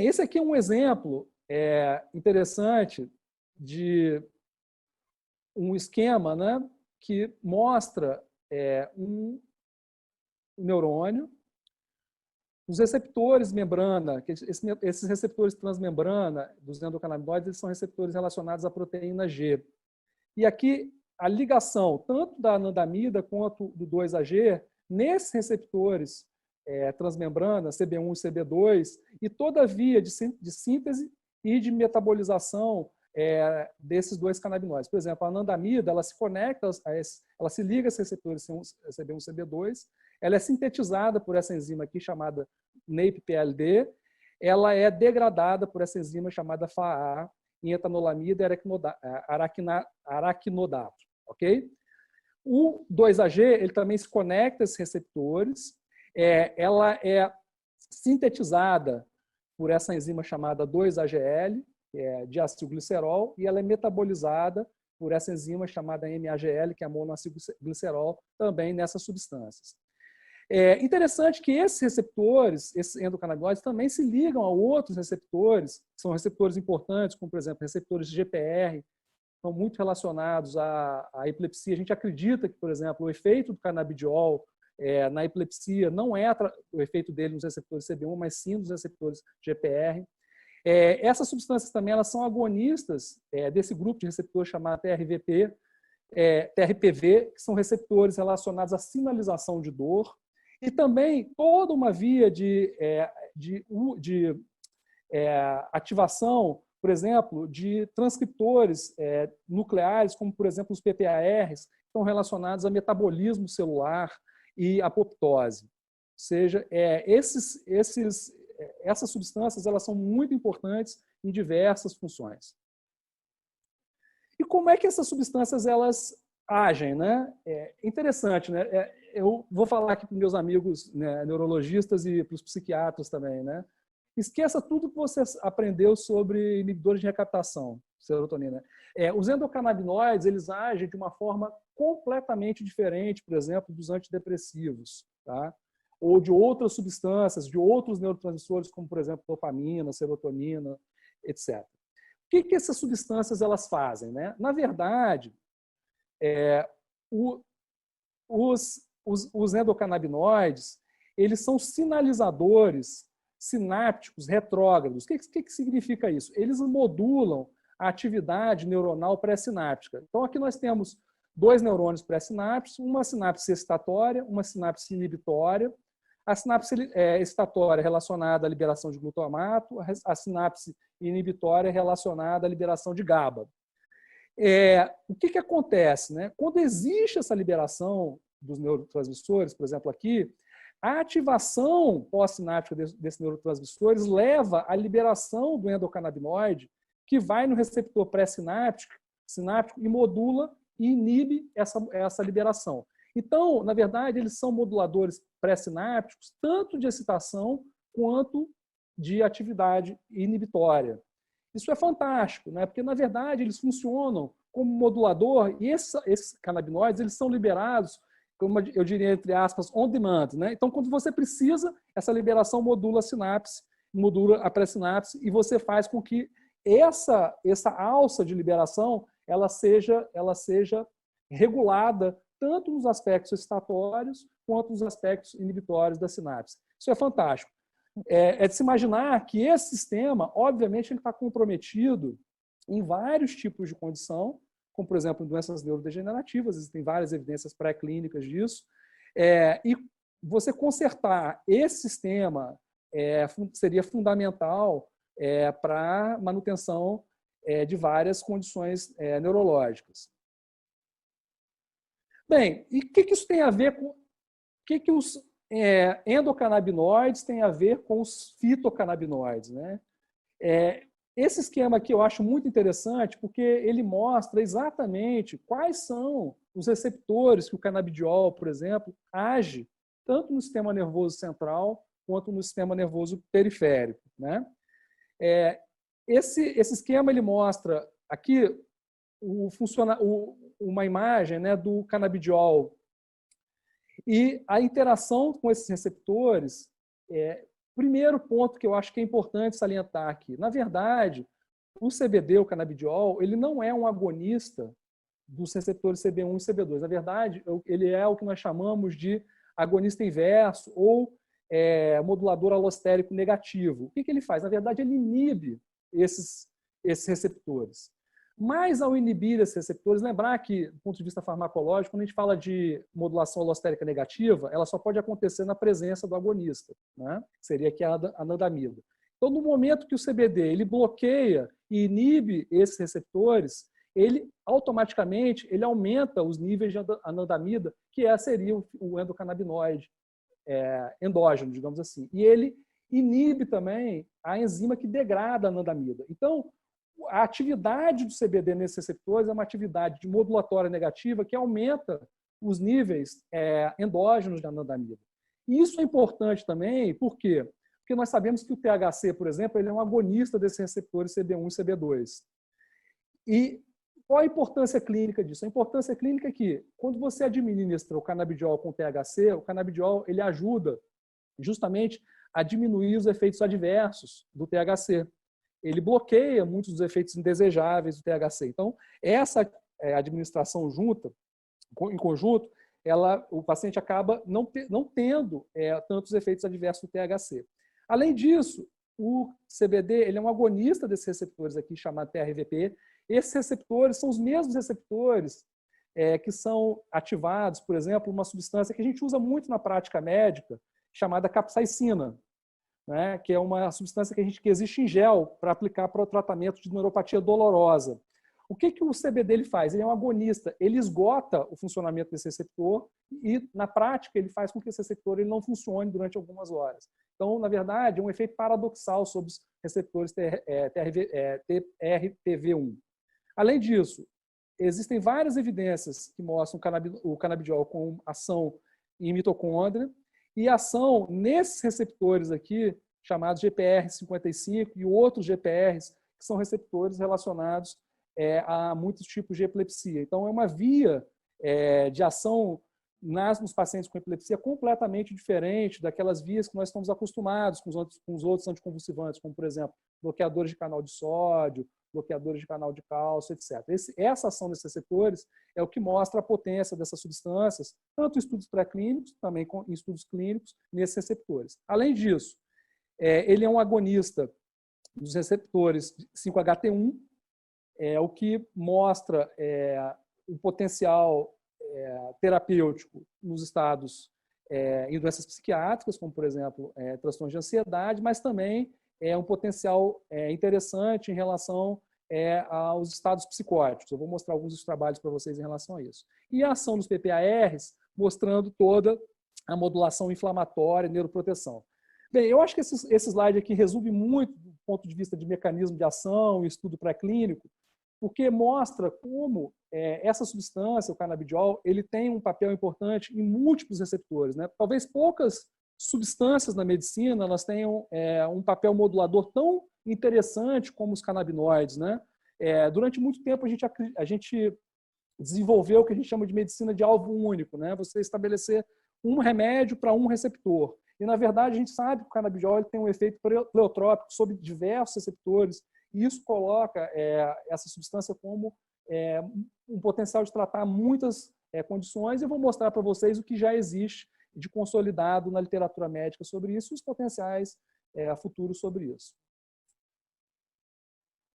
Esse aqui é um exemplo interessante de um esquema, né, que mostra um neurônio. Os receptores membrana, esses receptores transmembrana dos endocannabinoides, eles são receptores relacionados à proteína G. E aqui a ligação tanto da anandamida quanto do 2-AG, nesses receptores transmembrana, CB1 e CB2, e toda a via de síntese e de metabolização desses dois canabinoides. Por exemplo, a anandamida, ela se conecta, ela se liga a esses receptores CB1 e CB2, ela é sintetizada por essa enzima aqui chamada NAPPLD, ela é degradada por essa enzima chamada FAA em etanolamida e araquinodato, ok? O 2-AG, ele também se conecta a esses receptores, ela é sintetizada por essa enzima chamada 2-AGL, que é diacilglicerol, e ela é metabolizada por essa enzima chamada MAGL, que é monoacilglicerol, também nessas substâncias. É interessante que esses receptores, esses endocannabinoides, também se ligam a outros receptores, que são receptores importantes, como, por exemplo, receptores de GPR, são muito relacionados à epilepsia. A gente acredita que, por exemplo, o efeito do canabidiol na epilepsia não é o efeito dele nos receptores CB1, mas sim nos receptores GPR. Essas substâncias também elas são agonistas desse grupo de receptores chamado TRPV, que são receptores relacionados à sinalização de dor, e também toda uma via de ativação, por exemplo, de transcriptores nucleares, como, por exemplo, os PPARs, que estão relacionados a metabolismo celular e apoptose. Ou seja, essas substâncias elas são muito importantes em diversas funções. E como é que essas substâncias elas agem, né? É interessante, né? Eu vou falar aqui para os meus amigos, né, neurologistas e para os psiquiatras também, né? Esqueça tudo que você aprendeu sobre inibidores de recaptação, serotonina. Os endocannabinoides, eles agem de uma forma completamente diferente, por exemplo, dos antidepressivos, tá? Ou de outras substâncias, de outros neurotransmissores, como, por exemplo, dopamina, serotonina, etc. O que essas substâncias elas fazem, né? Na verdade, os endocannabinoides, eles são sinalizadores sinápticos retrógrados. O que significa isso? Eles modulam a atividade neuronal pré-sináptica. Então, aqui nós temos dois neurônios pré-sinápticos, uma sinapse excitatória, uma sinapse inibitória. A sinapse excitatória é relacionada à liberação de glutamato, a sinapse inibitória é relacionada à liberação de GABA. O que acontece, né? Quando existe essa liberação dos neurotransmissores, por exemplo, aqui, a ativação pós-sináptica desses neurotransmissores leva à liberação do endocannabinoide, que vai no receptor pré-sináptico e modula e inibe essa liberação. Então, na verdade, eles são moduladores pré-sinápticos, tanto de excitação quanto de atividade inibitória. Isso é fantástico, né? Porque, na verdade, eles funcionam como modulador e esses canabinoides eles são liberados, como eu diria, entre aspas, on demand, né? Então, quando você precisa, essa liberação modula a sinapse, modula a pré-sinapse e você faz com que essa alça de liberação ela seja regulada tanto nos aspectos excitatórios quanto nos aspectos inibitórios da sinapse. Isso é fantástico. De se imaginar que esse sistema, obviamente, ele está comprometido em vários tipos de condição, como, por exemplo, em doenças neurodegenerativas, existem várias evidências pré-clínicas disso, e você consertar esse sistema seria fundamental para a manutenção de várias condições neurológicas. Bem, e o que isso tem a ver com... O que os endocannabinoides têm a ver com os fitocannabinoides, né? Esse esquema aqui eu acho muito interessante porque ele mostra exatamente quais são os receptores que o canabidiol, por exemplo, age tanto no sistema nervoso central quanto no sistema nervoso periférico, né? Esse esquema ele mostra aqui uma imagem, né, do canabidiol e a interação com esses receptores primeiro ponto que eu acho que é importante salientar aqui, na verdade, o CBD, o canabidiol, ele não é um agonista dos receptores CB1 e CB2. Na verdade, ele é o que nós chamamos de agonista inverso ou modulador alostérico negativo. O que ele faz? Na verdade, ele inibe esses receptores. Mas, ao inibir esses receptores, lembrar que, do ponto de vista farmacológico, quando a gente fala de modulação alostérica negativa, ela só pode acontecer na presença do agonista, né? Que seria aqui a anandamida. Então, no momento que o CBD ele bloqueia e inibe esses receptores, ele automaticamente ele aumenta os níveis de anandamida, que seria o endocannabinoide endógeno, digamos assim. E ele inibe também a enzima que degrada a anandamida. Então, a atividade do CBD nesses receptores é uma atividade de modulatória negativa que aumenta os níveis endógenos de anandamida. E isso é importante também, por quê? Porque nós sabemos que o THC, por exemplo, ele é um agonista desses receptores CB1 e CB2. E qual a importância clínica disso? A importância clínica é que, quando você administra o canabidiol com THC, o canabidiol ele ajuda justamente a diminuir os efeitos adversos do THC. Ele bloqueia muitos dos efeitos indesejáveis do THC. Então, essa administração junta, em conjunto, o paciente acaba não tendo tantos efeitos adversos do THC. Além disso, o CBD ele é um agonista desses receptores aqui, chamado TRVP. Esses receptores são os mesmos receptores que são ativados, por exemplo, uma substância que a gente usa muito na prática médica, chamada capsaicina, né, que é uma substância que existe em gel para aplicar para o tratamento de neuropatia dolorosa. O que o CBD ele faz? Ele é um agonista, ele esgota o funcionamento desse receptor e, na prática, ele faz com que esse receptor ele não funcione durante algumas horas. Então, na verdade, é um efeito paradoxal sobre os receptores TRPV1. Além disso, existem várias evidências que mostram o canabidiol com ação em mitocôndria e ação nesses receptores aqui, chamados GPR55 e outros GPRs, que são receptores relacionados a muitos tipos de epilepsia. Então, é uma via de ação nos pacientes com epilepsia completamente diferente daquelas vias que nós estamos acostumados com os outros anticonvulsivantes, como, por exemplo, bloqueadores de canal de sódio, bloqueadores de canal de cálcio, etc. Essa ação desses receptores é o que mostra a potência dessas substâncias, tanto em estudos pré-clínicos, também em estudos clínicos, nesses receptores. Além disso, ele é um agonista dos receptores 5-HT1, o que mostra um potencial terapêutico nos estados em doenças psiquiátricas, como, por exemplo, transtornos de ansiedade, mas também um potencial interessante em relação aos estados psicóticos. Eu vou mostrar alguns dos trabalhos para vocês em relação a isso. E a ação dos PPARs, mostrando toda a modulação inflamatória e neuroproteção. Bem, eu acho que esse slide aqui resume muito do ponto de vista de mecanismo de ação e estudo pré-clínico, porque mostra como essa substância, o canabidiol, ele tem um papel importante em múltiplos receptores, né? Talvez poucas substâncias na medicina elas tenham um papel modulador tão interessante como os canabinoides, né? Durante muito tempo a gente desenvolveu o que a gente chama de medicina de alvo único, né? Você estabelecer um remédio para um receptor. E, na verdade, a gente sabe que o canabidiol tem um efeito pleotrópico sobre diversos receptores, e isso coloca essa substância como um potencial de tratar muitas condições, e eu vou mostrar para vocês o que já existe de consolidado na literatura médica sobre isso e os potenciais futuros sobre isso.